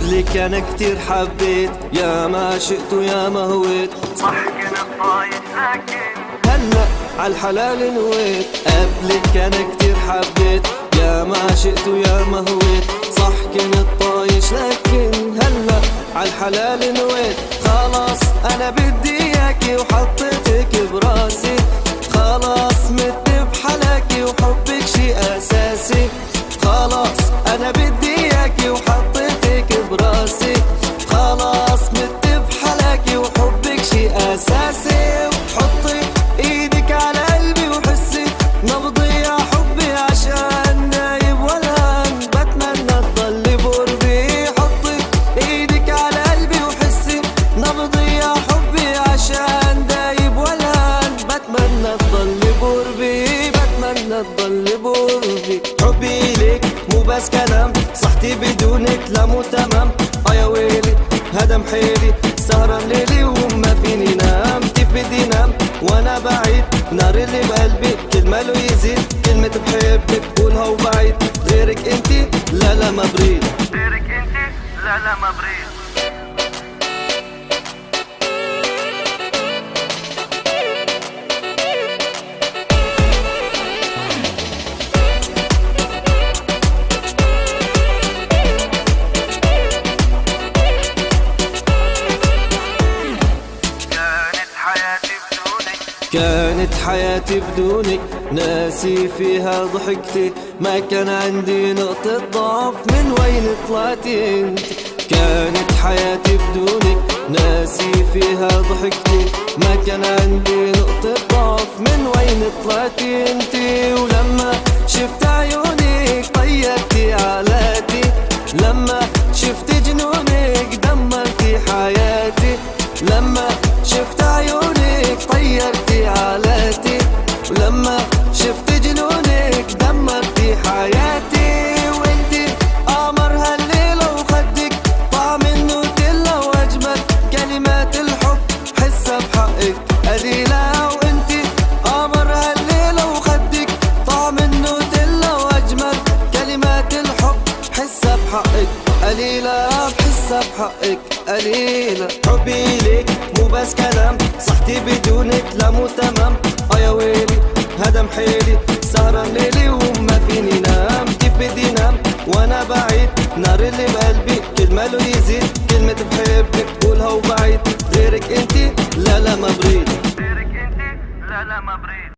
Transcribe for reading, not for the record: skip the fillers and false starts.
قبلك انا كتير حبيت، يا ما شئت ويا ما هويت، صح كنت طايش لكن هلا عالحلال نويت. قبلك انا كتير حبيت، يا ما شئت ويا ما هويت، صح كنت طايش لكن هلا عالحلال نويت. خلاص انا بدي اياكي وحطيتك براسي، خلاص مت بحلاكي وحبك شي اساسي. خلاص انا بدي اياكي وحطيتك براسي، خلاص مت بحلاكي وحبك شي اساسي. وحطي ايدك على قلبي وحسي نبضي يا حبي، عشان نايب والهان بتمنى تضلي بقربي. حطي ايدك على قلبي وحسي نبضي يا حبي، عشان دايب والهان بتمنى تضلي بقربي، بتمنى تضلي بقربي. حبي ليك مو بس كلام، صحتي بدونك لا مو تمام. يا ويلي هدم حيلي، سهران ليلي وما فيني نام. كيف بدي نام وانا بعيد، نار اللي بقلبي كل ما له يزيد. كلمة بحبك قولها وبعيد، غيرك انتي لا لا ما بريد، غيرك انتي لا لا ما بريد. كانت حياتي بدونك، ناسي فيها ضحكتي، ما كان عندي نقطة ضعف، من وين طلعتي انت. كانت حياتي بدونك، ناسي فيها ضحكتي، ما كان عندي نقطة ضعف، من وين طلعتي انت. ولما شفت عيونك طيرتي علاتي، لما شفت جنونك دمرتي حياتي، لما شفت عيونك طيرتي علاتي، ولما شفت جنونك دمرتي حياتي. وانتي قمر هالليلة وخدك طعم النوتيلا، واجمل كلمات الحب حسها بحقك قليلة. وانتي قمر هالليلة وخدك طعم النوتيلا، واجمل كلمات الحب حسها بحقك قليلة، بحسها بحقك قليلة. حبي ليك مو بس كلام، صحتي بدونك لا مو تمام. يا ويلي هدم حيلي، سهران ليلي وما فيني نام. كيف بدي نام وانا بعيد، نار اللي بقلبي كل ما له يزيد. كلمة بحبك قولها وبعيد، غيرك انتي لا لا ما بريد، غيرك انتي لا لا ما بريد.